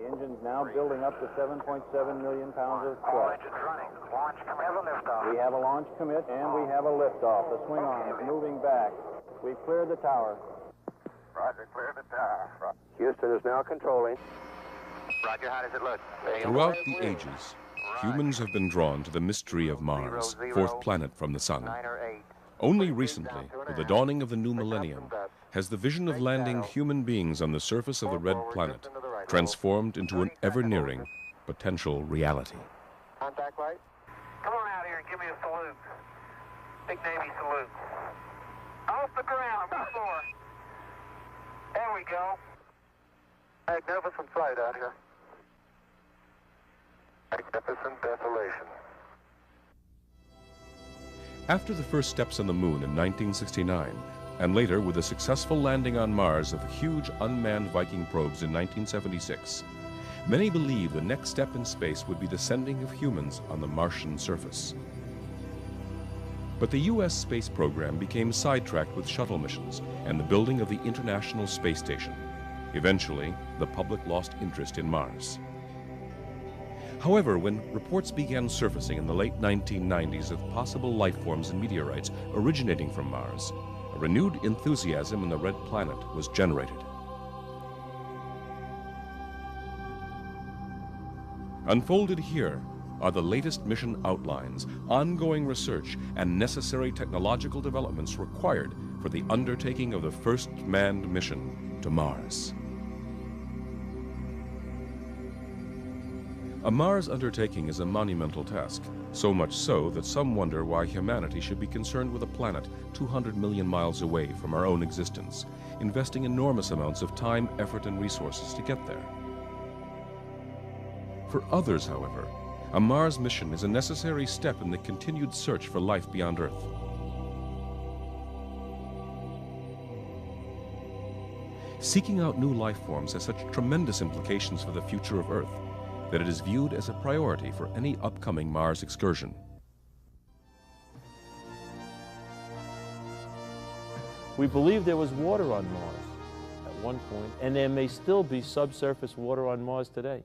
The engine's now building up to 7.7 million pounds of All thrust. engines running. Launch commit. Have a liftoff. We have a launch commit and we have a liftoff. The swing arm is moving back. We've cleared the tower. Roger, cleared the tower. Houston is now controlling. Roger, how does it look? Throughout the ages, humans have been drawn to the mystery of Mars, fourth planet from the sun. 9 or 8. Only recently, with the dawning of the new millennium, has the vision of landing human beings on the surface of the red planet transformed into an ever-nearing potential reality. Contact light. Come on out here and give me a salute. Big Navy salute. Off the ground, before. There we go. Magnificent sight out here. Magnificent desolation. After the first steps on the moon in 1969, and later with a successful landing on Mars of huge unmanned Viking probes in 1976, many believe the next step in space would be the sending of humans on the Martian surface. But the U.S. space program became sidetracked with shuttle missions and the building of the International Space Station. Eventually, the public lost interest in Mars. However, when reports began surfacing in the late 1990s of possible life forms and meteorites originating from Mars, a renewed enthusiasm in the red planet was generated. Unfolded here are the latest mission outlines, ongoing research, and necessary technological developments required for the undertaking of the first manned mission to Mars. A Mars undertaking is a monumental task, so much so that some wonder why humanity should be concerned with a planet 200 million miles away from our own existence, investing enormous amounts of time, effort, and resources to get there. For others, however, a Mars mission is a necessary step in the continued search for life beyond Earth. Seeking out new life forms has such tremendous implications for the future of Earth that it is viewed as a priority for any upcoming Mars excursion. We believe there was water on Mars at one point, and there may still be subsurface water on Mars today.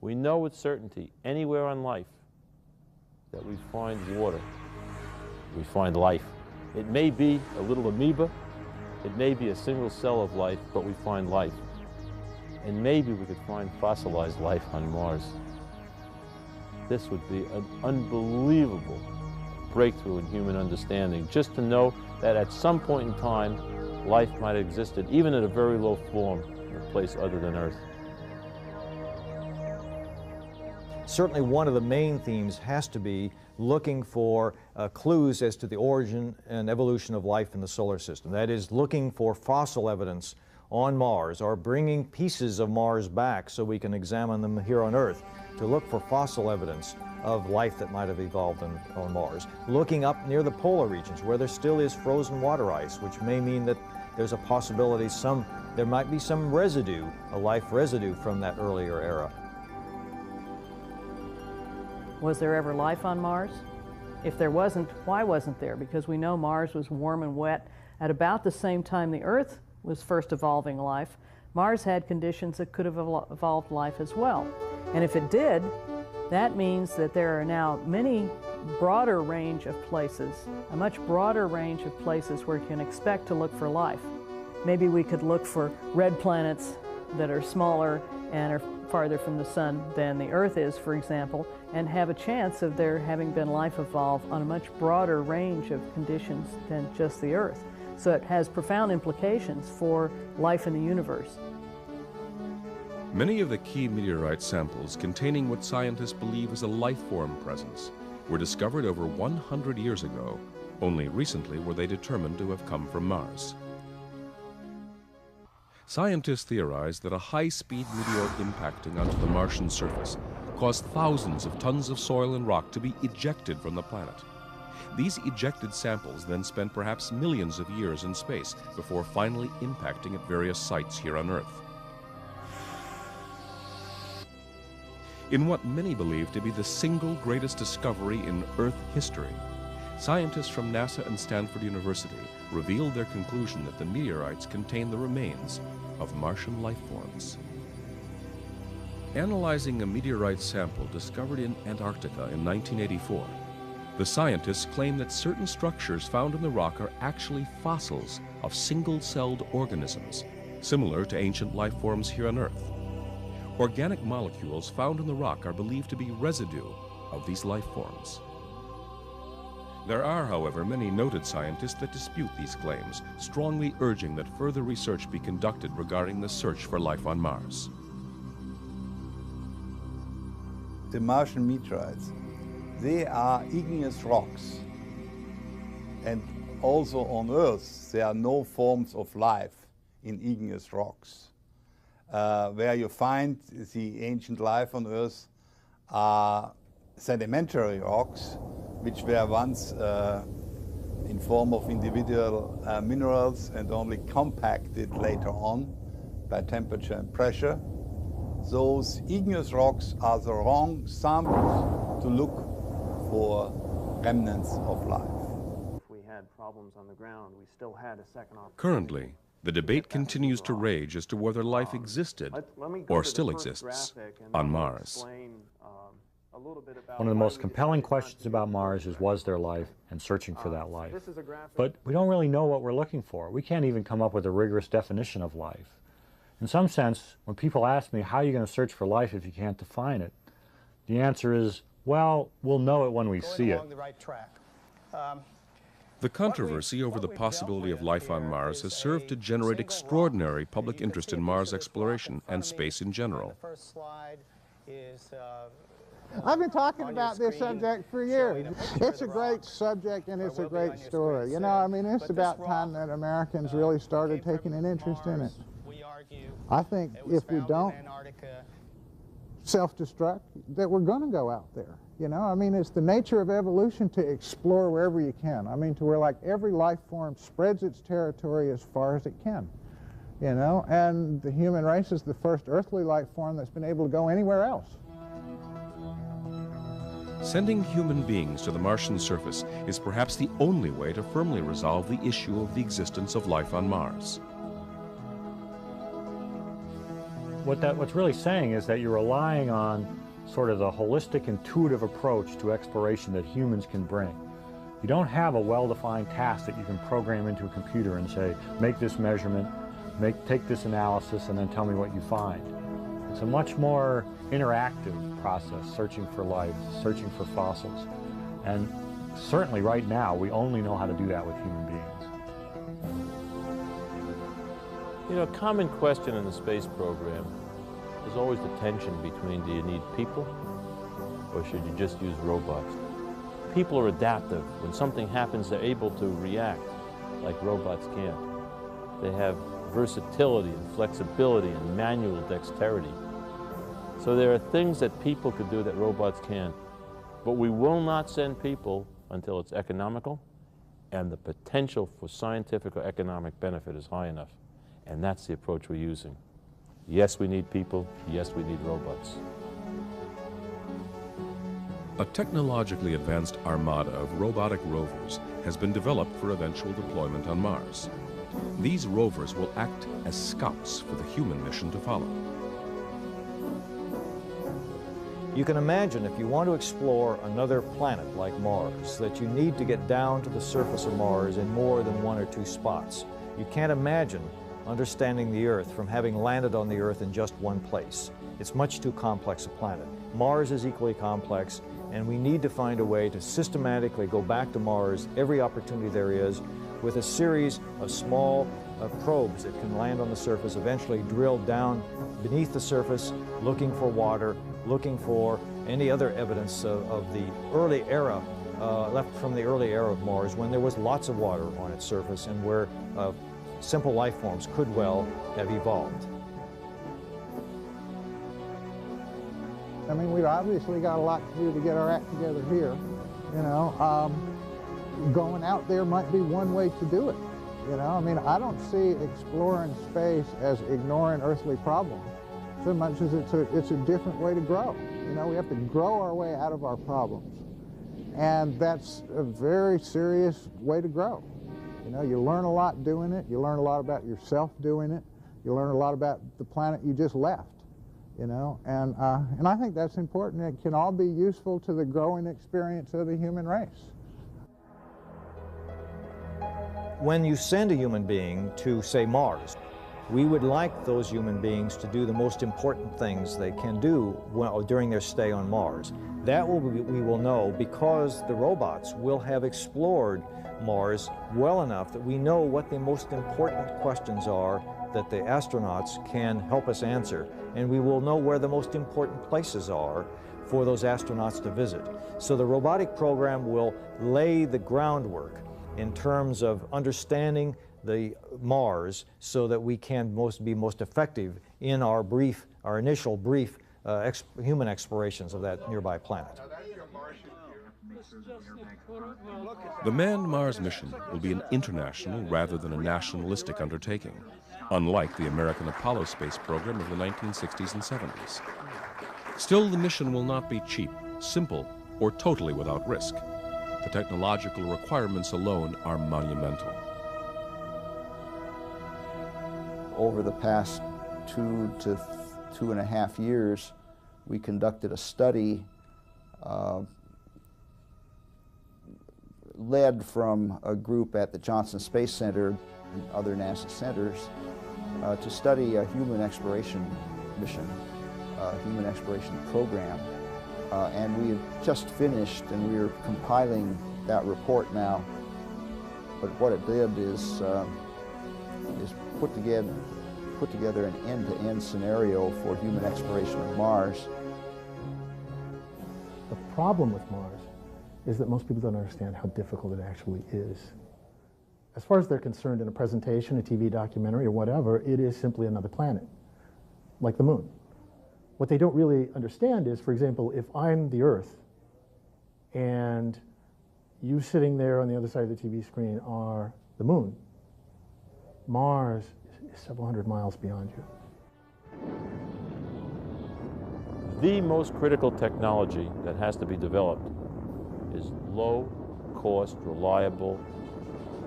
We know with certainty, anywhere on life, that we find water, we find life. It may be a little amoeba, it may be a single cell of life, but we find life. And maybe we could find fossilized life on Mars. This would be an unbelievable breakthrough in human understanding, just to know that at some point in time, life might have existed, even at a very low form, in a place other than Earth. Certainly one of the main themes has to be looking for clues as to the origin and evolution of life in the solar system. That is, looking for fossil evidence on Mars, or bringing pieces of Mars back so we can examine them here on Earth to look for fossil evidence of life that might have evolved on Mars. Looking up near the polar regions where there still is frozen water ice, which may mean that there's a possibility there might be some residue, a life residue from that earlier era. Was there ever life on Mars? If there wasn't, why wasn't there? Because we know Mars was warm and wet at about the same time the Earth was first evolving life. Mars had conditions that could have evolved life as well. And if it did, that means that there are now many broader range of places, a much broader range of places where you can expect to look for life. Maybe we could look for red planets that are smaller and are farther from the sun than the Earth is, for example, and have a chance of there having been life evolve on a much broader range of conditions than just the Earth. So it has profound implications for life in the universe. Many of the key meteorite samples containing what scientists believe is a life form presence were discovered over 100 years ago. Only recently were they determined to have come from Mars. Scientists theorize that a high-speed meteor impacting onto the Martian surface caused thousands of tons of soil and rock to be ejected from the planet. These ejected samples then spent perhaps millions of years in space before finally impacting at various sites here on Earth. In what many believe to be the single greatest discovery in Earth history, scientists from NASA and Stanford University revealed their conclusion that the meteorites contain the remains of Martian life forms. Analyzing a meteorite sample discovered in Antarctica in 1984, the scientists claim that certain structures found in the rock are actually fossils of single-celled organisms, similar to ancient life forms here on Earth. Organic molecules found in the rock are believed to be residue of these life forms. There are, however, many noted scientists that dispute these claims, strongly urging that further research be conducted regarding the search for life on Mars. The Martian meteorites, they are igneous rocks. And also on Earth, there are no forms of life in igneous rocks. Where you find the ancient life on Earth are sedimentary rocks, which were once in form of individual minerals and only compacted later on by temperature and pressure. Those igneous rocks are the wrong samples to look for remnants of life. If we had problems on the ground, we still had a second opportunity. Currently, the debate continues to rage as to whether life existed or still exists on Mars. One of the most compelling questions about Mars is, was there life, and searching for that life. But we don't really know what we're looking for. We can't even come up with a rigorous definition of life. In some sense, when people ask me, how are you going to search for life if you can't define it? The answer is, well, we'll know it when we see it. The controversy over the possibility of life on Mars has served to generate extraordinary public interest in Mars exploration and space in general. I've been talking about this subject for years. It's a great subject and it's a great story. You know, I mean, it's about time that Americans really started taking an interest in it. I think if we don't self-destruct, that we're going to go out there. You know, I mean, it's the nature of evolution to explore wherever you can. I mean, to where like every life form spreads its territory as far as it can. You know, and the human race is the first earthly life form that's been able to go anywhere else. Sending human beings to the Martian surface is perhaps the only way to firmly resolve the issue of the existence of life on Mars. What's really saying is that you're relying on sort of the holistic, intuitive approach to exploration that humans can bring. You don't have a well-defined task that you can program into a computer and say, make this measurement, take this analysis, and then tell me what you find. It's a much more interactive process, searching for life, searching for fossils. And certainly right now, we only know how to do that with human beings. You know, a common question in the space program is always the tension between, do you need people or should you just use robots? People are adaptive. When something happens, they're able to react like robots can't. They have versatility and flexibility and manual dexterity. So there are things that people could do that robots can't. But we will not send people until it's economical and the potential for scientific or economic benefit is high enough. And that's the approach we're using. Yes, we need people. Yes, we need robots. A technologically advanced armada of robotic rovers has been developed for eventual deployment on Mars. These rovers will act as scouts for the human mission to follow. You can imagine if you want to explore another planet like Mars, that you need to get down to the surface of Mars in more than one or two spots. You can't imagine understanding the Earth from having landed on the Earth in just one place. It's much too complex a planet. Mars is equally complex, and we need to find a way to systematically go back to Mars every opportunity there is with a series of small probes that can land on the surface, eventually drill down beneath the surface, looking for water, looking for any other evidence of the early era, left from the early era of Mars, when there was lots of water on its surface and where simple life forms could well have evolved. I mean, we've obviously got a lot to do to get our act together here. You know, going out there might be one way to do it. You know, I mean, I don't see exploring space as ignoring earthly problems so much as it's a different way to grow. You know, we have to grow our way out of our problems. And that's a very serious way to grow. You know, you learn a lot doing it. You learn a lot about yourself doing it. You learn a lot about the planet you just left. you know, and I think that's important. It can all be useful to the growing experience of the human race. When you send a human being to, say, Mars, we would like those human beings to do the most important things they can do during their stay on Mars. That we will know because the robots will have explored Mars well enough that we know what the most important questions are that the astronauts can help us answer, and we will know where the most important places are for those astronauts to visit. So the robotic program will lay the groundwork in terms of understanding the Mars so that we can be most effective in our initial brief human explorations of that nearby planet. The manned Mars mission will be an international rather than a nationalistic undertaking, unlike the American Apollo space program of the 1960s and 70s. Still, the mission will not be cheap, simple, or totally without risk. The technological requirements alone are monumental. Over the past 2 to 2.5 years, we conducted a study led from a group at the Johnson Space Center and other NASA centers to study a human exploration mission, a human exploration program. And we have just finished, and we're compiling that report now. But what it did is put together an end-to-end scenario for human exploration of Mars. The problem with Mars is that most people don't understand how difficult it actually is. As far as they're concerned in a presentation, a TV documentary, or whatever, it is simply another planet, like the moon. What they don't really understand is, for example, if I'm the Earth and you sitting there on the other side of the TV screen are the moon, Mars is several hundred miles beyond you. The most critical technology that has to be developed is low-cost, reliable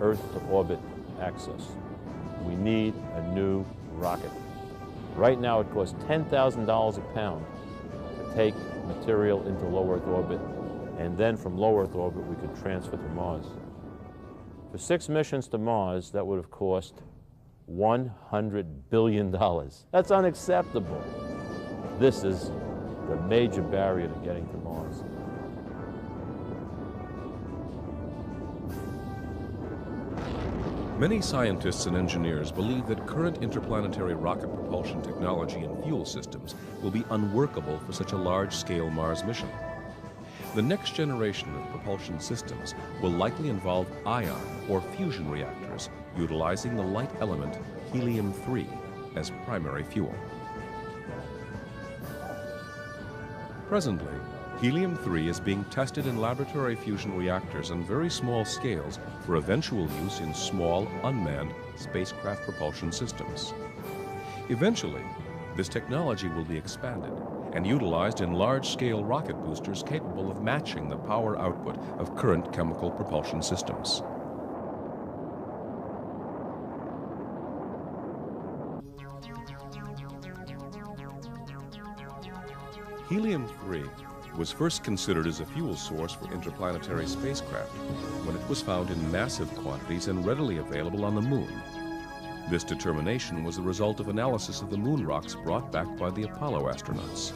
Earth-to-orbit access. We need a new rocket. Right now it costs $10,000 a pound to take material into low Earth orbit, and then from low Earth orbit we could transfer to Mars. For 6 missions to Mars, that would have cost $100 billion. That's unacceptable. This is the major barrier to getting to Mars. Many scientists and engineers believe that current interplanetary rocket propulsion technology and fuel systems will be unworkable for such a large-scale Mars mission. The next generation of propulsion systems will likely involve ion or fusion reactors utilizing the light element helium-3 as primary fuel. Presently, helium-3 is being tested in laboratory fusion reactors on very small scales for eventual use in small, unmanned spacecraft propulsion systems. Eventually, this technology will be expanded and utilized in large-scale rocket boosters capable of matching the power output of current chemical propulsion systems. Helium-3 was first considered as a fuel source for interplanetary spacecraft when it was found in massive quantities and readily available on the Moon. This determination was the result of analysis of the moon rocks brought back by the Apollo astronauts.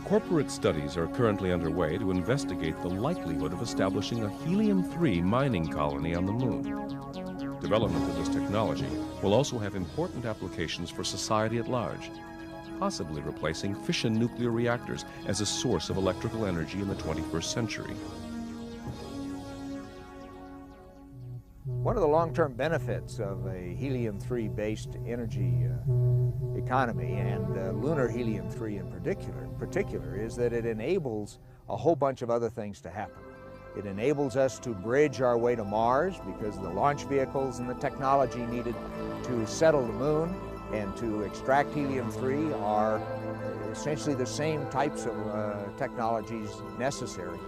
Corporate studies are currently underway to investigate the likelihood of establishing a helium-3 mining colony on the Moon. Development of this technology will also have important applications for society at large, possibly replacing fission nuclear reactors as a source of electrical energy in the 21st century. One of the long-term benefits of a helium-3 based energy economy, and lunar helium-3 in particular, is that it enables a whole bunch of other things to happen. It enables us to bridge our way to Mars because the launch vehicles and the technology needed to settle the moon and to extract helium-3 are essentially the same types of technologies necessary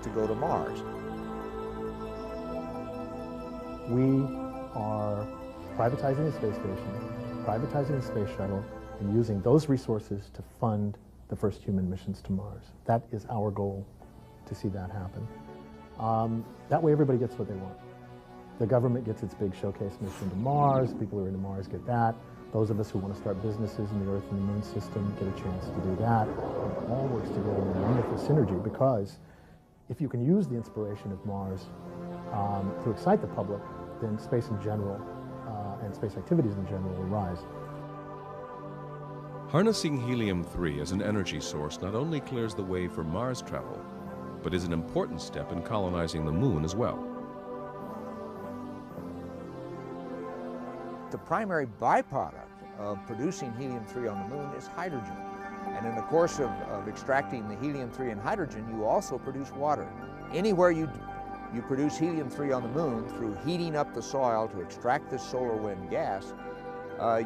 to go to Mars. We are privatizing the space station, privatizing the space shuttle and using those resources to fund the first human missions to Mars. That is our goal, to see that happen. That way everybody gets what they want. The government gets its big showcase mission to Mars, people who are into Mars get that. Those of us who want to start businesses in the Earth and the Moon system get a chance to do that. It all works together in a wonderful synergy, because if you can use the inspiration of Mars to excite the public, then space in general and space activities in general will rise. Harnessing helium-3 as an energy source not only clears the way for Mars travel, but is an important step in colonizing the Moon as well. The primary byproduct of producing helium-3 on the Moon is hydrogen. And in the course of extracting the helium-3 and hydrogen, you also produce water. Anywhere you produce helium-3 on the Moon through heating up the soil to extract this solar wind gas,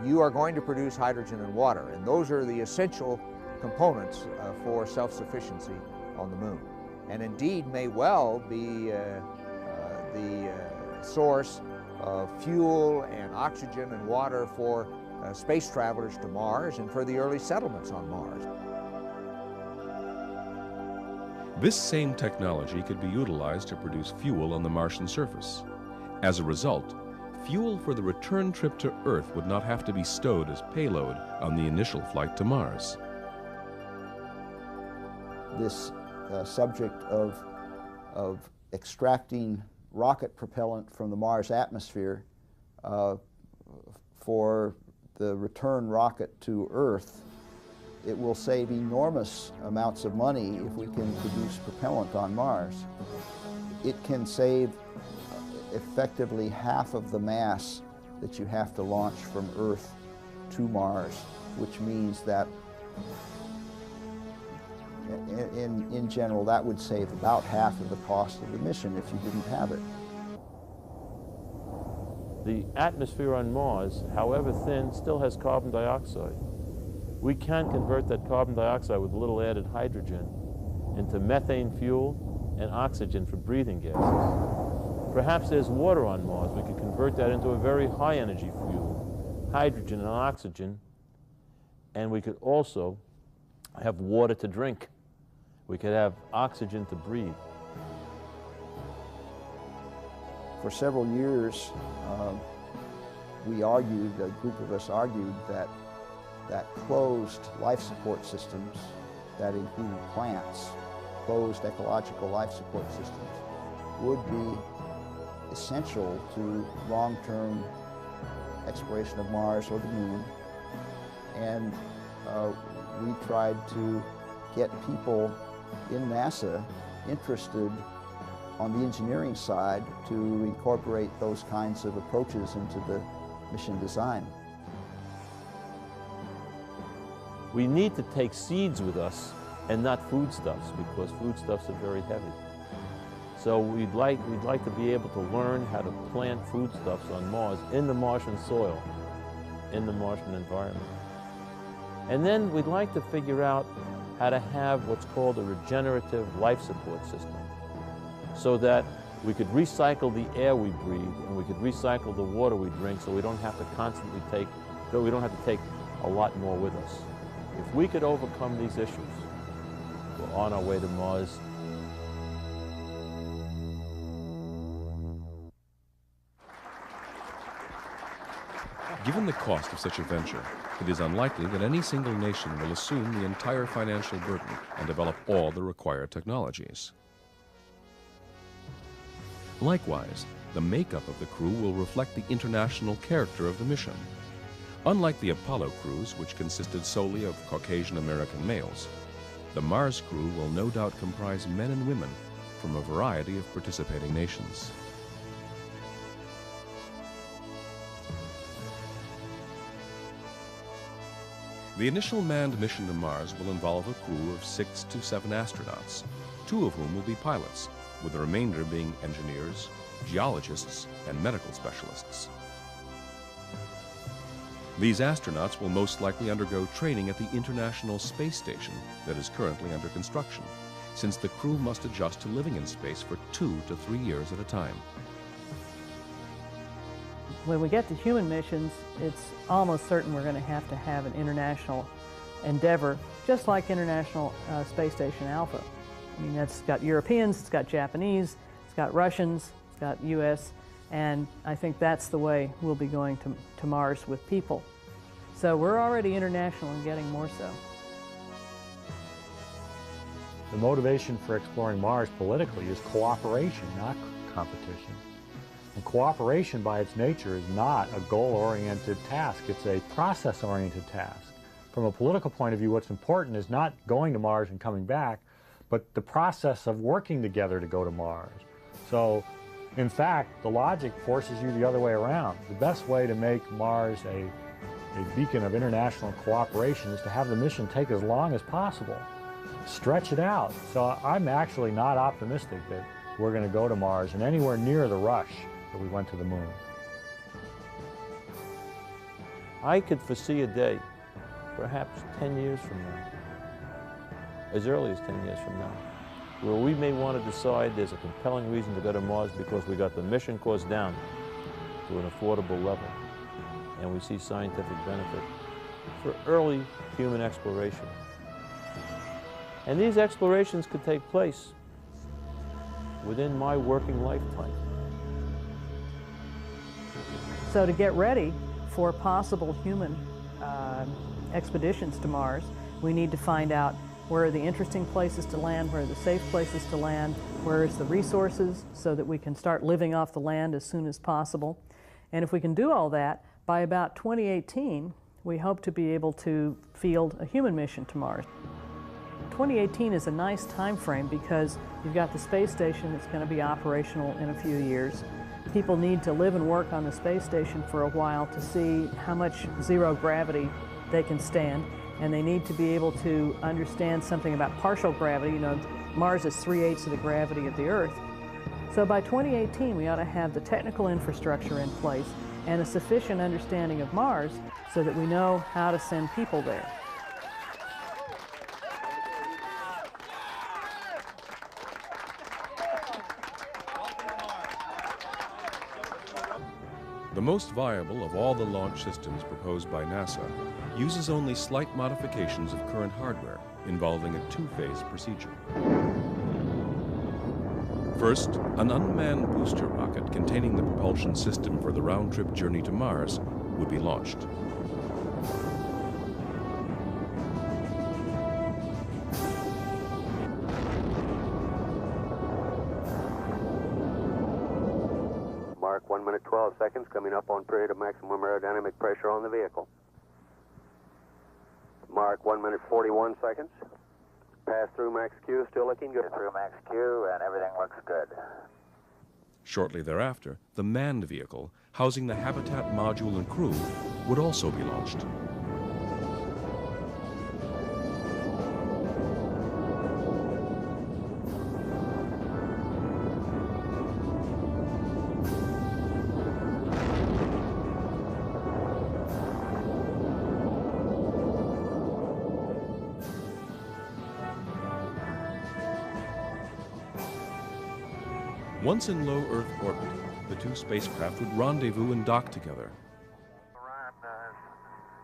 you are going to produce hydrogen and water. And those are the essential components for self-sufficiency on the Moon. And indeed may well be the source of fuel and oxygen and water for space travelers to Mars and for the early settlements on Mars. This same technology could be utilized to produce fuel on the Martian surface. As a result, fuel for the return trip to Earth would not have to be stowed as payload on the initial flight to Mars. This subject of extracting rocket propellant from the Mars atmosphere for the return rocket to Earth, it will save enormous amounts of money if we can produce propellant on Mars. It can save effectively half of the mass that you have to launch from Earth to Mars, which means that in general that would save about half of the cost of the mission if you didn't have it. The atmosphere on Mars, however thin, still has carbon dioxide. We can convert that carbon dioxide with a little added hydrogen into methane fuel and oxygen for breathing gases. Perhaps there's water on Mars. We could convert that into a very high energy fuel, hydrogen and oxygen, and we could also have water to drink. We could have oxygen to breathe. For several years, we argued, a group of us argued that closed life support systems that include plants, closed ecological life support systems, would be essential to long-term exploration of Mars or the Moon. And we tried to get people in NASA interested on the engineering side to incorporate those kinds of approaches into the mission design. We need to take seeds with us and not foodstuffs, because foodstuffs are very heavy. So we'd like to be able to learn how to plant foodstuffs on Mars in the Martian soil, in the Martian environment. And then we'd like to figure out how to have what's called a regenerative life support system, so that we could recycle the air we breathe and we could recycle the water we drink, so we don't have to constantly take, so we don't have to take a lot more with us. If we could overcome these issues, we're on our way to Mars. Given the cost of such a venture, it is unlikely that any single nation will assume the entire financial burden and develop all the required technologies. Likewise, the makeup of the crew will reflect the international character of the mission. Unlike the Apollo crews, which consisted solely of Caucasian American males, the Mars crew will no doubt comprise men and women from a variety of participating nations. The initial manned mission to Mars will involve a crew of 6 to 7 astronauts, 2 of whom will be pilots, with the remainder being engineers, geologists, and medical specialists. These astronauts will most likely undergo training at the International Space Station that is currently under construction, since the crew must adjust to living in space for 2 to 3 years at a time. When we get to human missions, it's almost certain we're going to have an international endeavor, just like International Space Station Alpha. I mean, that's got Europeans, it's got Japanese, it's got Russians, it's got US, and I think that's the way we'll be going to Mars with people. So we're already international and getting more so. The motivation for exploring Mars politically is cooperation, not competition. And cooperation by its nature is not a goal-oriented task, it's a process-oriented task. From a political point of view, what's important is not going to Mars and coming back, but the process of working together to go to Mars. So, in fact, the logic forces you the other way around. The best way to make Mars a beacon of international cooperation is to have the mission take as long as possible. Stretch it out. So I'm actually not optimistic that we're going to go to Mars and anywhere near the rush that we went to the moon. I could foresee a day, perhaps 10 years from now, as early as 10 years from now, where we may want to decide there's a compelling reason to go to Mars because we got the mission cost down to an affordable level, and we see scientific benefit for early human exploration. And these explorations could take place within my working lifetime. So to get ready for possible human expeditions to Mars, we need to find out where are the interesting places to land, where are the safe places to land, where is the resources so that we can start living off the land as soon as possible. And if we can do all that, by about 2018, we hope to be able to field a human mission to Mars. 2018 is a nice time frame because you've got the space station that's going to be operational in a few years. People need to live and work on the space station for a while to see how much zero gravity they can stand, and they need to be able to understand something about partial gravity. You know, Mars is 3/8 of the gravity of the Earth. So by 2018, we ought to have the technical infrastructure in place and a sufficient understanding of Mars so that we know how to send people there. The most viable of all the launch systems proposed by NASA uses only slight modifications of current hardware involving a two-phase procedure. First, an unmanned booster rocket containing the propulsion system for the round-trip journey to Mars would be launched. Mark 1 minute 12 seconds, coming up on period of maximum aerodynamic pressure on the vehicle. Mark 1 minute 41 seconds. Pass through max Q, still looking good. Through max Q, and everything looks good. Shortly thereafter, the manned vehicle, housing the habitat module and crew, would also be launched. Once in low Earth orbit, the two spacecraft would rendezvous and dock together. Ryan is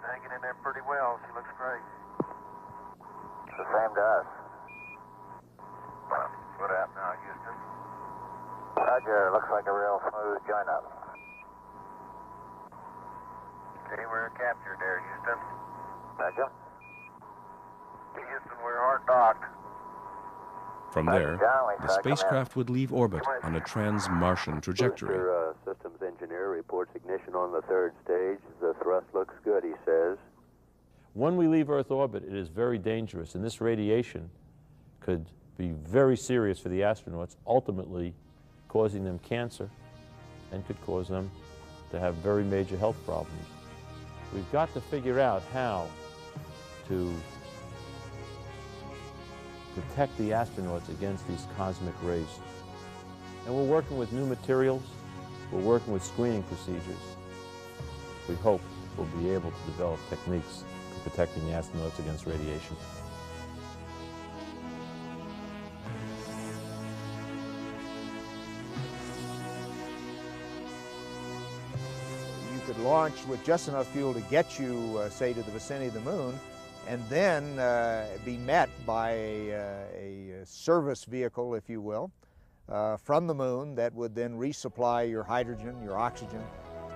hanging in there pretty well. She looks great. The same to us. What out now, Houston? Roger, looks like a real smooth join-up. Okay, we're captured there, Houston. Roger. Houston, we're hard docked. From there, the spacecraft would leave orbit on a trans-Martian trajectory. Booster systems engineer reports ignition on the third stage. The thrust looks good, he says. When we leave Earth orbit, it is very dangerous, and this radiation could be very serious for the astronauts, ultimately causing them cancer and could cause them to have very major health problems. We've got to figure out how to protect the astronauts against these cosmic rays. And we're working with new materials, we're working with screening procedures. We hope we'll be able to develop techniques for protecting the astronauts against radiation. would launch with just enough fuel to get you, say, to the vicinity of the moon, and then be met by a service vehicle, if you will, from the moon that would then resupply your hydrogen, your oxygen,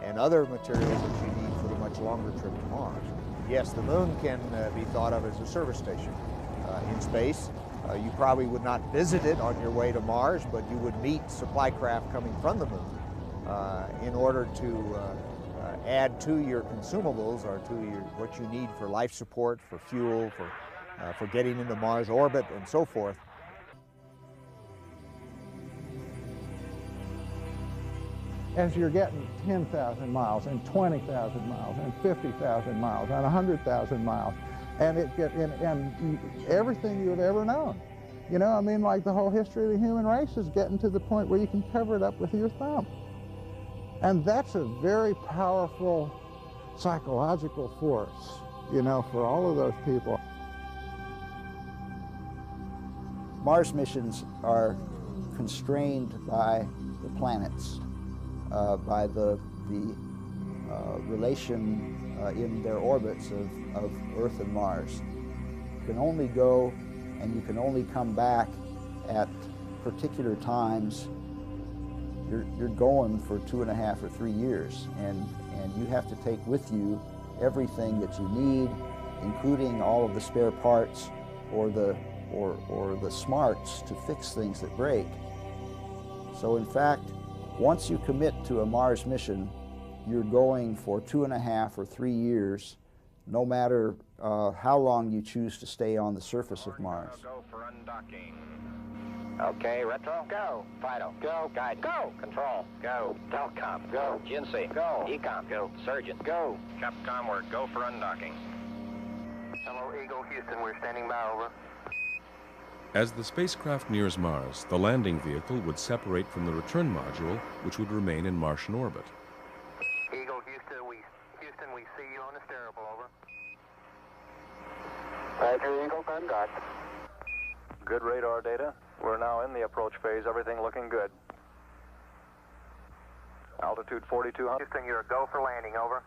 and other materials that you need for the much longer trip to Mars. Yes, the moon can be thought of as a service station in space. You probably would not visit it on your way to Mars, but you would meet supply craft coming from the moon in order to add to your consumables or to what you need for life support, for fuel, for getting into Mars orbit, and so forth. As you're getting 10,000 miles and 20,000 miles and 50,000 miles and 100,000 miles, and and everything you've ever known. You know, I mean, like the whole history of the human race is getting to the point where you can cover it up with your thumb. And that's a very powerful psychological force, you know, for all of those people. Mars missions are constrained by the planets, by the relation in their orbits of Earth and Mars. You can only go and you can only come back at particular times. You're going for 2.5 or 3 years, and you have to take with you everything that you need, including all of the spare parts or the smarts to fix things that break. So in fact, once you commit to a Mars mission, you're going for 2.5 or 3 years, no matter how long you choose to stay on the surface of Mars. Go for undocking. Okay, retro, go. Fido, go. Guide, go. Control, go. Telcom, go. GNC, go. Ecom, go. Surgeon, go. Capcom, we're go for undocking. Hello, Eagle, Houston, we're standing by, over. As the spacecraft nears Mars, the landing vehicle would separate from the return module, which would remain in Martian orbit. Eagle, Houston, we see you on the steerable, over. Roger, Eagle, undock. Good radar data. We're now in the approach phase. Everything looking good. Altitude 4,200. Houston, you're a go for landing, over.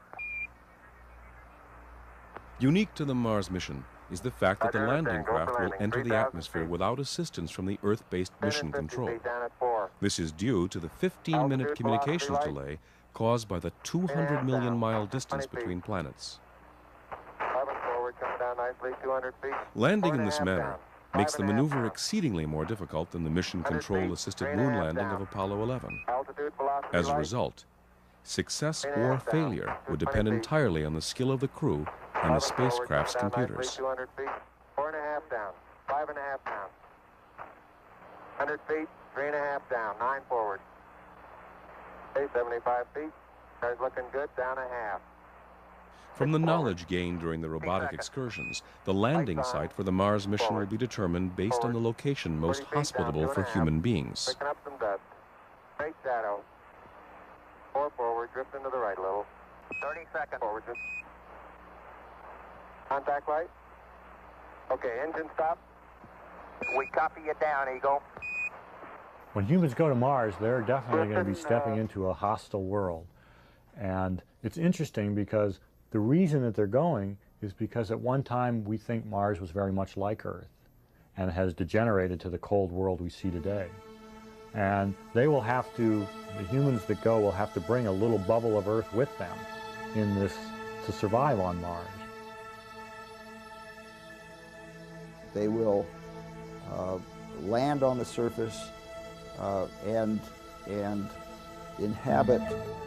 Unique to the Mars mission is the fact that the Roger, landing go for craft will landing. enter the 3,000 atmosphere feet. without assistance from the Earth-based mission 150 control. feet down at 4. This is due to the 15-minute Altitude, communications velocity light. delay caused by the 200 million mile distance 20 feet. between planets. 11 forward, coming down nicely, 200 feet. Landing in 4.5 this manner down. makes the 5.5 maneuver down. exceedingly more difficult than the mission 100 feet, control-assisted 3.5 moon landing down. of Apollo 11. Altitude, velocity As a light. result, success 3.5 or down. failure would 20 depend feet. entirely on the skill of the crew and 11 the forward, spacecraft's coming down computers. Nicely, 200 feet. 4.5 down. 5.5 down. 100 feet, 3.5 down. 9 forward. Okay, 75 feet. Car's looking good. Down a half. From the knowledge gained during the robotic excursions, the landing site for the Mars mission will be determined based on the location most 40 feet down, hospitable for 2.5. human beings. Picking up some dust. Straight shadow. 4 forward, drifting to the right a little. 30 seconds. Forward, drift. Contact light. Okay, engine stop. We copy you down, Eagle. When humans go to Mars, they're definitely going to be stepping into a hostile world. And it's interesting because the reason that they're going is because at one time we think Mars was very much like Earth and has degenerated to the cold world we see today. And they will have to, the humans that go will have to bring a little bubble of Earth with them in this to survive on Mars. They will land on the surface and inhabit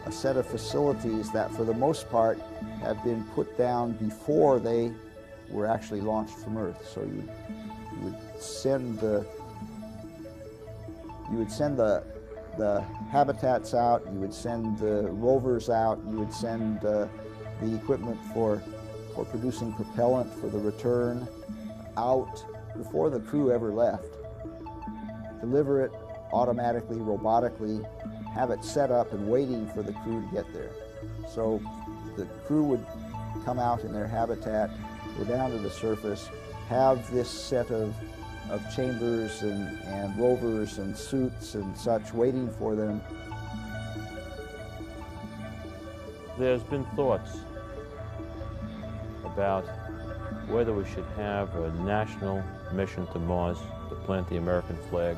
a set of facilities that for the most part have been put down before they were actually launched from Earth. So you would send the habitats out, you would send the rovers out, you would send the equipment for producing propellant for the return out before the crew ever left. Deliver it automatically, robotically, have it set up and waiting for the crew to get there. So the crew would come out in their habitat, go down to the surface, have this set of chambers and rovers and suits and such waiting for them. There's been thoughts about whether we should have a national mission to Mars to plant the American flag,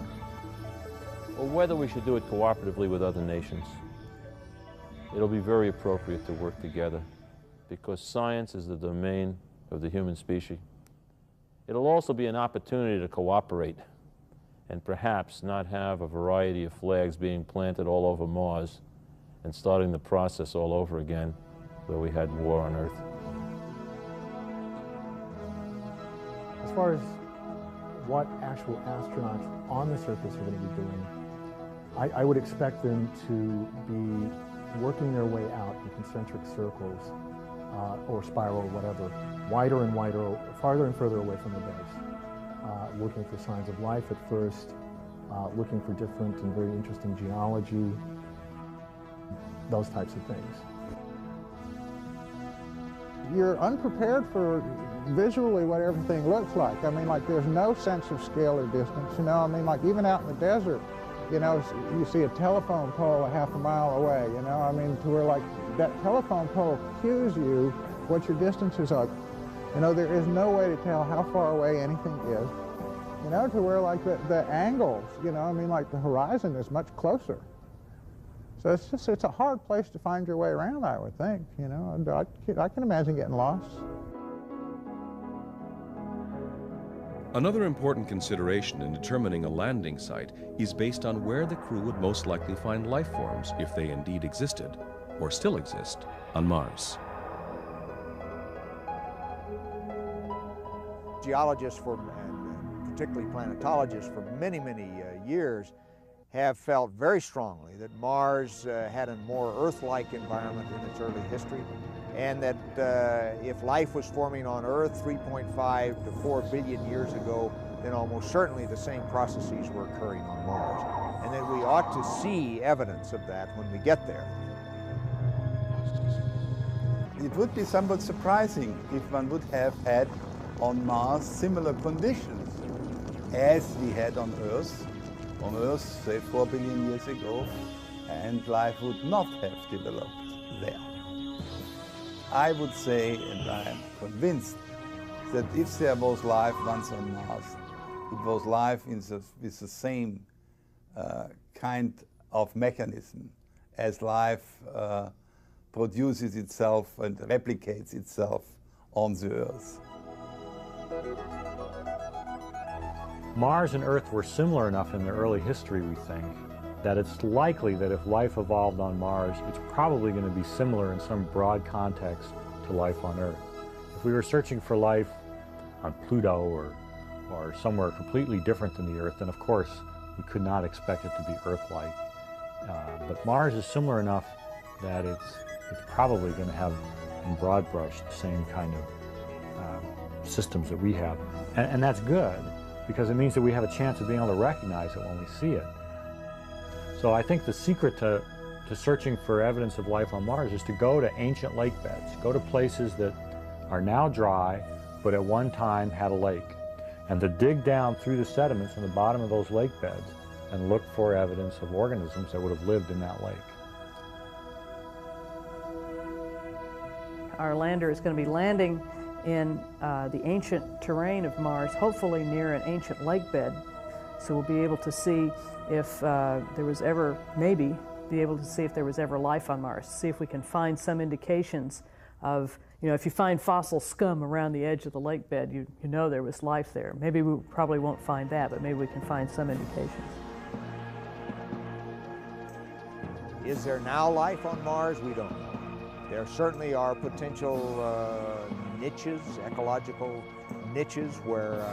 or whether we should do it cooperatively with other nations. It'll be very appropriate to work together because science is the domain of the human species. It'll also be an opportunity to cooperate and perhaps not have a variety of flags being planted all over Mars and starting the process all over again where we had war on Earth. As far as what actual astronauts on the surface are going to be doing, I would expect them to be working their way out in concentric circles or spiral, whatever, wider and wider, farther and further away from the base, looking for signs of life at first, looking for different and very interesting geology, those types of things. You're unprepared for visually what everything looks like. I mean, like, there's no sense of scale or distance, you know? I mean, like, even out in the desert, you know, you see a telephone pole a half a mile away, you know? I mean, to where, like, that telephone pole cues you what your distances are. You know, there is no way to tell how far away anything is, you know, to where, like, the angles, you know, I mean, like, the horizon is much closer. So it's a hard place to find your way around, I would think, you know. I can imagine getting lost. Another important consideration in determining a landing site is based on where the crew would most likely find life forms, if they indeed existed, or still exist, on Mars. Geologists, and particularly planetologists, for many, many years have felt very strongly that Mars had a more Earth-like environment in its early history, and that if life was forming on Earth 3.5 to 4 billion years ago, then almost certainly the same processes were occurring on Mars, and that we ought to see evidence of that when we get there. It would be somewhat surprising if one would have had on Mars similar conditions as we had on Earth. On Earth, say 4 billion years ago, and life would not have developed there. I would say, and I am convinced, that if there was life once on Mars, it was life with the same kind of mechanism as life produces itself and replicates itself on the Earth. Mars and Earth were similar enough in their early history, we think, that it's likely that if life evolved on Mars, it's probably going to be similar in some broad context to life on Earth. If we were searching for life on Pluto or somewhere completely different than the Earth, then of course we could not expect it to be Earth-like. But Mars is similar enough that it's probably going to have, in broad brush, the same kind of systems that we have. And that's good, because it means that we have a chance of being able to recognize it when we see it. So I think the secret to searching for evidence of life on Mars is to go to ancient lake beds, go to places that are now dry, but at one time had a lake, and to dig down through the sediments in the bottom of those lake beds and look for evidence of organisms that would have lived in that lake. Our lander is going to be landing in the ancient terrain of Mars, hopefully near an ancient lake bed. So we'll be able to see if there was ever, maybe be able to see if there was ever life on Mars, see if we can find some indications of, you know, if you find fossil scum around the edge of the lake bed, you know there was life there. Maybe we probably won't find that, but maybe we can find some indications. Is there now life on Mars? We don't know. There certainly are potential niches, ecological niches, where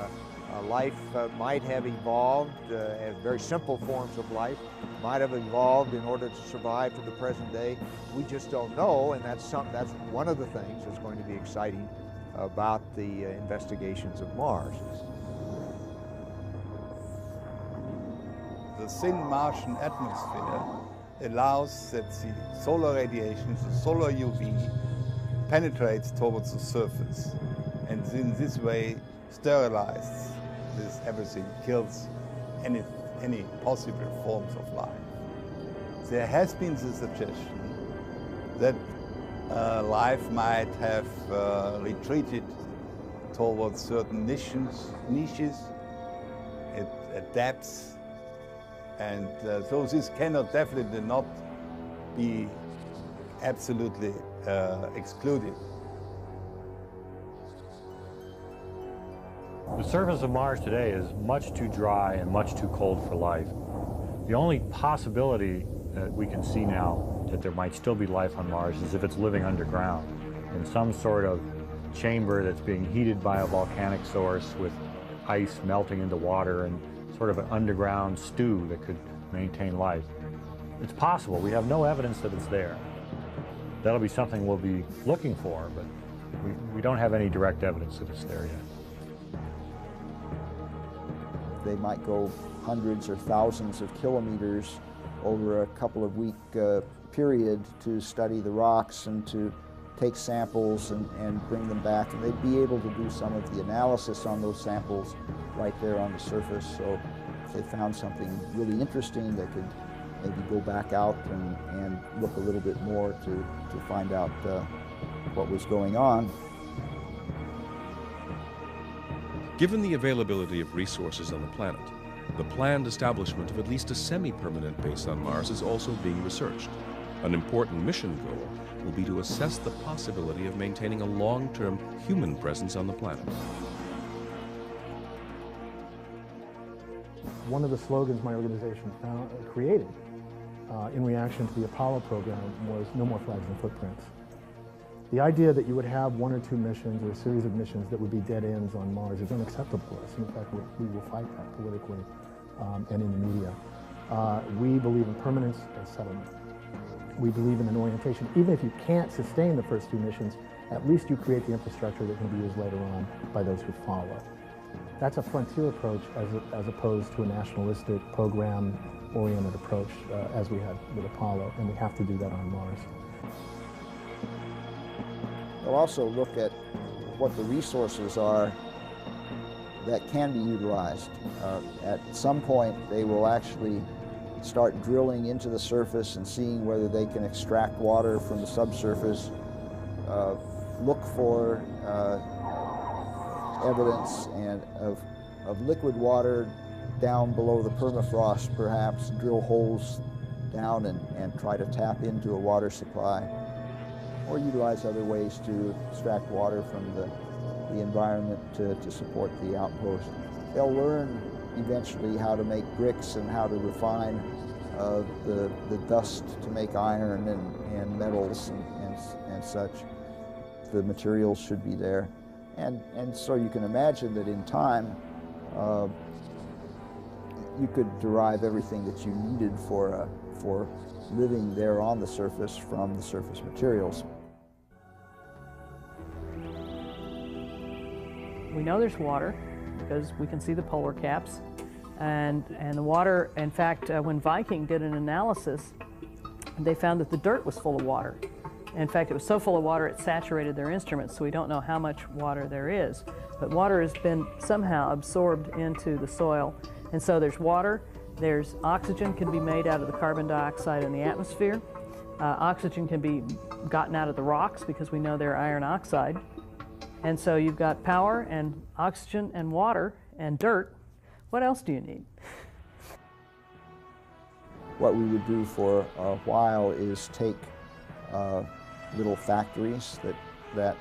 life might have evolved as very simple forms of life, might have evolved in order to survive to the present day. We just don't know, and that's one of the things that's going to be exciting about the investigations of Mars. The thin Martian atmosphere allows that the solar radiation, the solar UV, penetrates towards the surface, and in this way sterilizes this everything, kills any possible forms of life. There has been the suggestion that life might have retreated towards certain niches at depths, and so this cannot definitely not be absolutely excluded. The surface of Mars today is much too dry and much too cold for life. The only possibility that we can see now that there might still be life on Mars is if it's living underground in some sort of chamber that's being heated by a volcanic source with ice melting into water and sort of an underground stew that could maintain life. It's possible. We have no evidence that it's there. That'll be something we'll be looking for, but we don't have any direct evidence that it's there yet. They might go hundreds or thousands of kilometers over a couple of week period to study the rocks and to take samples and bring them back, and they'd be able to do some of the analysis on those samples right there on the surface. So if they found something really interesting, they could maybe go back out and look a little bit more to find out what was going on. Given the availability of resources on the planet, the planned establishment of at least a semi-permanent base on Mars is also being researched. An important mission goal will be to assess the possibility of maintaining a long-term human presence on the planet. One of the slogans my organization created in reaction to the Apollo program was "No more flags and footprints." The idea that you would have one or two missions or a series of missions that would be dead ends on Mars is unacceptable to us. In fact, we will fight that politically and in the media. We believe in permanence and settlement. We believe in an orientation. Even if you can't sustain the first two missions, at least you create the infrastructure that can be used later on by those who follow. That's a frontier approach as opposed to a nationalistic, program-oriented approach as we had with Apollo, and we have to do that on Mars. They'll also look at what the resources are that can be utilized. At some point, they will actually start drilling into the surface and seeing whether they can extract water from the subsurface, look for evidence of liquid water down below the permafrost, perhaps drill holes down and try to tap into a water supply, or utilize other ways to extract water from the environment to support the outpost. They'll learn eventually how to make bricks and how to refine the dust to make iron and metals and such. The materials should be there. And so you can imagine that in time, you could derive everything that you needed for living there on the surface from the surface materials. We know there's water because we can see the polar caps. And the water, in fact, when Viking did an analysis, they found that the dirt was full of water. In fact, it was so full of water it saturated their instruments, so we don't know how much water there is. But water has been somehow absorbed into the soil. And so there's water, there's oxygen can be made out of the carbon dioxide in the atmosphere. Oxygen can be gotten out of the rocks because we know they're iron oxide. And so you've got power and oxygen and water and dirt. What else do you need? What we would do for a while is take little factories that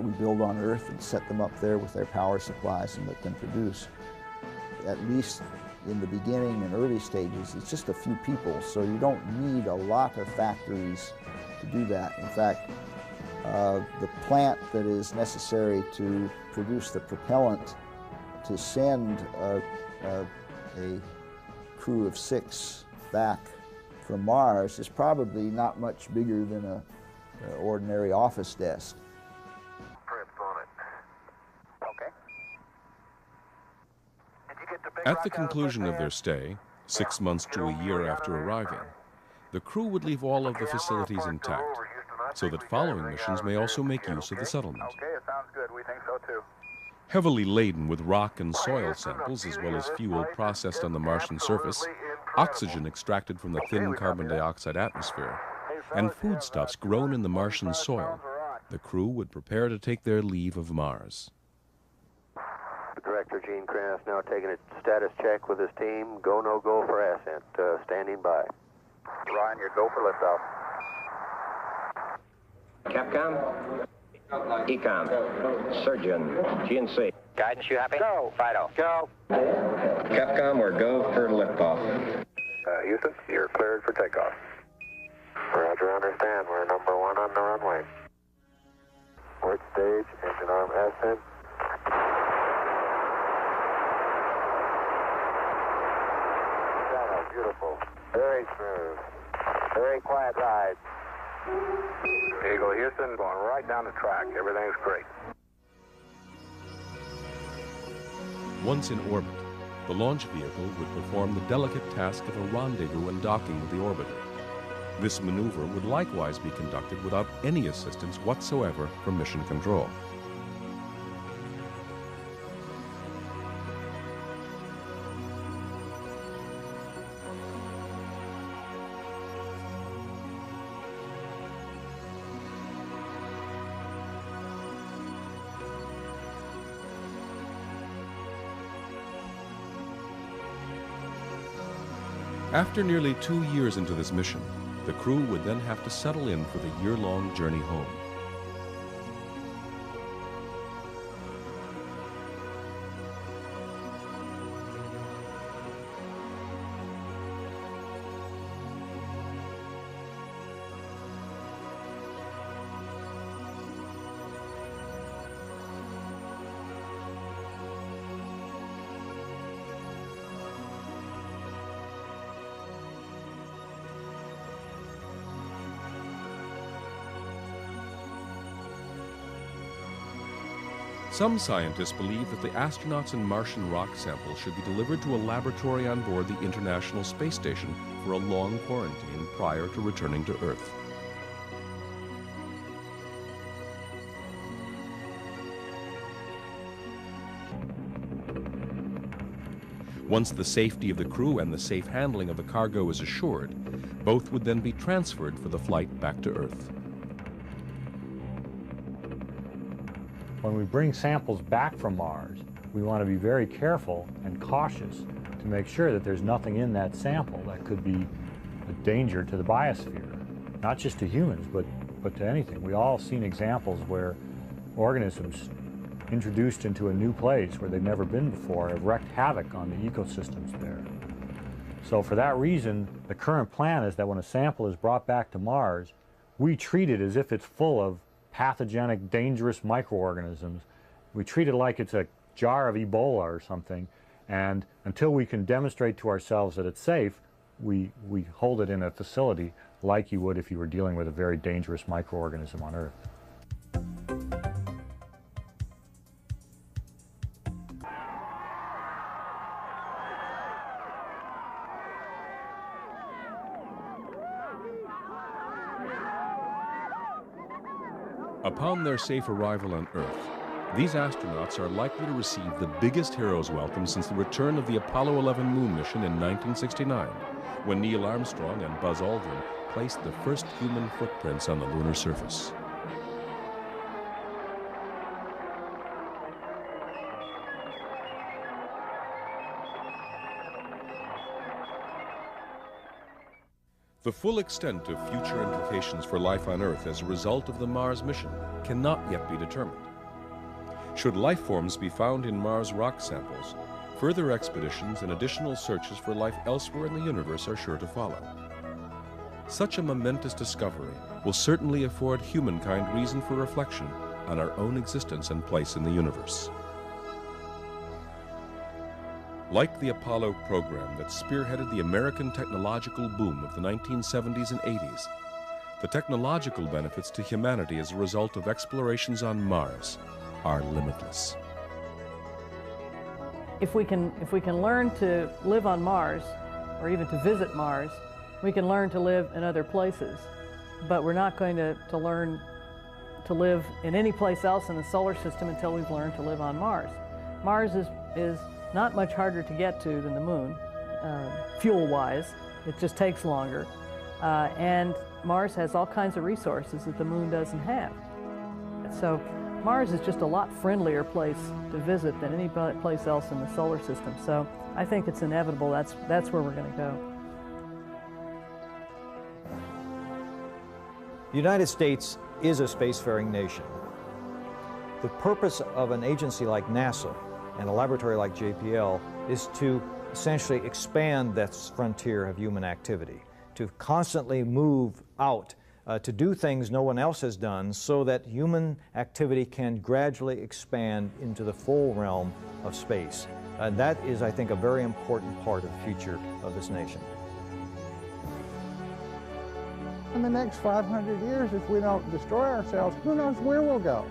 we build on Earth and set them up there with their power supplies and let them produce. At least in the beginning and early stages, it's just a few people, so you don't need a lot of factories to do that. In fact, the plant that is necessary to produce the propellant to send a crew of 6 back from Mars is probably not much bigger than an ordinary office desk. At the conclusion of their stay, 6 months to a year after arriving, the crew would leave all of the facilities intact, so that following missions may also make use of the settlement. Okay, it sounds good. We think so too. Heavily laden with rock and soil samples, as well as fuel processed on the Martian surface, oxygen extracted from the thin carbon dioxide atmosphere, and foodstuffs grown in the Martian soil, the crew would prepare to take their leave of Mars. Director Gene Kranz now taking a status check with his team. Go, no go for ascent. Standing by. Ryan, you're go for liftoff. Capcom? Ecom. Surgeon. GNC. Guidance, you happy? Go. Fido. Go. Capcom, we're go for liftoff. Houston, you're cleared for takeoff. Roger, understand. We're number 1 on the runway. Port stage, engine arm ascent. Beautiful. Very smooth. Very quiet ride. Eagle Houston, going right down the track. Everything's great. Once in orbit, the launch vehicle would perform the delicate task of a rendezvous and docking with the orbiter. This maneuver would likewise be conducted without any assistance whatsoever from mission control. After nearly 2 years into this mission, the crew would then have to settle in for the year-long journey home. Some scientists believe that the astronauts and Martian rock samples should be delivered to a laboratory on board the International Space Station for a long quarantine prior to returning to Earth. Once the safety of the crew and the safe handling of the cargo is assured, both would then be transferred for the flight back to Earth. When we bring samples back from Mars, we want to be very careful and cautious to make sure that there's nothing in that sample that could be a danger to the biosphere, not just to humans, but to anything. We all seen examples where organisms introduced into a new place where they've never been before have wreaked havoc on the ecosystems there. So for that reason, the current plan is that when a sample is brought back to Mars, we treat it as if it's full of pathogenic, dangerous microorganisms. We treat it like it's a jar of Ebola or something, and until we can demonstrate to ourselves that it's safe, we hold it in a facility like you would if you were dealing with a very dangerous microorganism on Earth. Upon their safe arrival on Earth, these astronauts are likely to receive the biggest hero's welcome since the return of the Apollo 11 moon mission in 1969, when Neil Armstrong and Buzz Aldrin placed the first human footprints on the lunar surface. The full extent of future implications for life on Earth as a result of the Mars mission cannot yet be determined. Should life forms be found in Mars rock samples, further expeditions and additional searches for life elsewhere in the universe are sure to follow. Such a momentous discovery will certainly afford humankind reason for reflection on our own existence and place in the universe. Like the Apollo program that spearheaded the American technological boom of the 1970s and 80s, the technological benefits to humanity as a result of explorations on Mars are limitless. If we can learn to live on Mars, or even to visit Mars, we can learn to live in other places. But we're not going to learn to live in any place else in the solar system until we've learned to live on Mars. Mars is not much harder to get to than the moon, fuel-wise. It just takes longer. And Mars has all kinds of resources that the Moon doesn't have. So Mars is just a lot friendlier place to visit than any place else in the solar system. So I think it's inevitable that's where we're going to go. The United States is a spacefaring nation. The purpose of an agency like NASA and a laboratory like JPL is to essentially expand that frontier of human activity, to constantly move out, to do things no one else has done so that human activity can gradually expand into the full realm of space. And that is, I think, a very important part of the future of this nation. In the next 500 years, if we don't destroy ourselves, who knows where we'll go?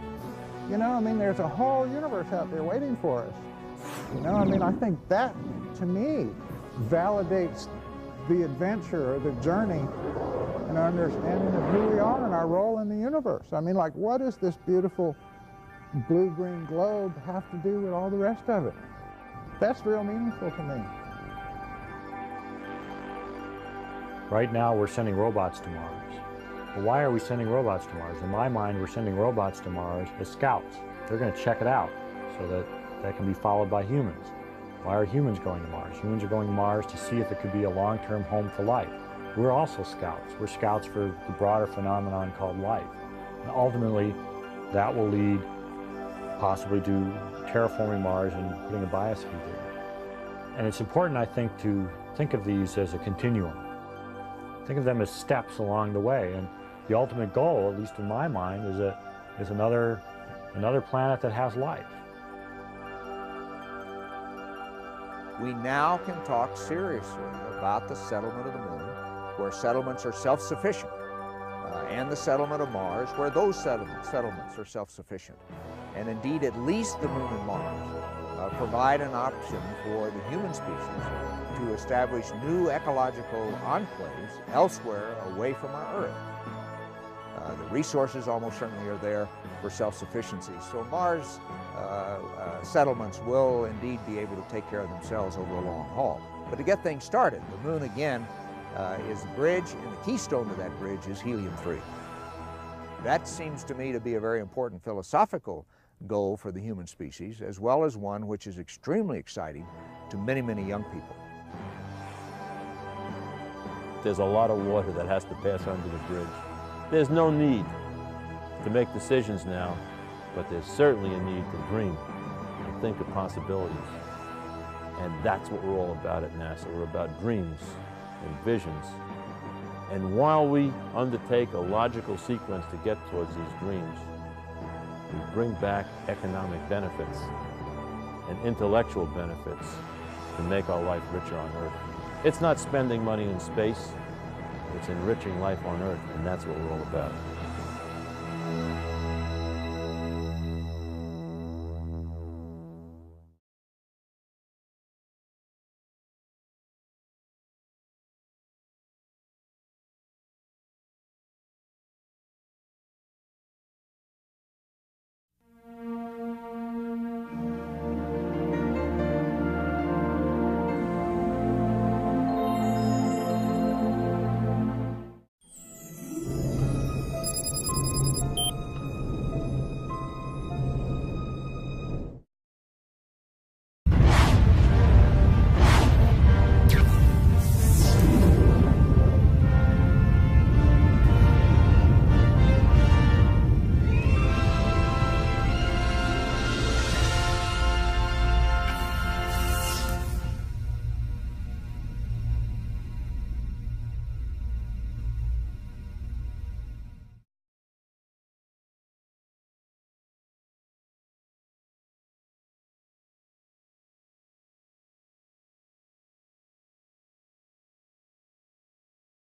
You know, I mean, there's a whole universe out there waiting for us. You know, I mean, I think that, to me, validates the adventure or the journey and our understanding of who we are and our role in the universe. I mean, like, what does this beautiful blue-green globe have to do with all the rest of it? That's real meaningful to me. Right now, we're sending robots to Mars. Well, why are we sending robots to Mars? In my mind, we're sending robots to Mars as scouts. They're going to check it out so that that can be followed by humans. Why are humans going to Mars? Humans are going to Mars to see if it could be a long-term home for life. We're also scouts. We're scouts for the broader phenomenon called life. And ultimately, that will lead possibly to terraforming Mars and putting a biosphere there. And it's important, I think, to think of these as a continuum. Think of them as steps along the way. And the ultimate goal, at least in my mind, is another planet that has life. We now can talk seriously about the settlement of the Moon, where settlements are self-sufficient, and the settlement of Mars, where those settlements are self-sufficient. And indeed, at least the Moon and Mars provide an option for the human species to establish new ecological enclaves elsewhere away from our Earth. The resources almost certainly are there for self-sufficiency. So Mars settlements will indeed be able to take care of themselves over a long haul. But to get things started, the Moon again is the bridge, and the keystone to that bridge is helium-3. That seems to me to be a very important philosophical goal for the human species, as well as one which is extremely exciting to many, many young people. There's a lot of water that has to pass under the bridge. There's no need to make decisions now, but there's certainly a need to dream and think of possibilities. And that's what we're all about at NASA. We're about dreams and visions. And while we undertake a logical sequence to get towards these dreams, we bring back economic benefits and intellectual benefits to make our life richer on Earth. It's not spending money in space, it's enriching life on Earth, and that's what we're all about.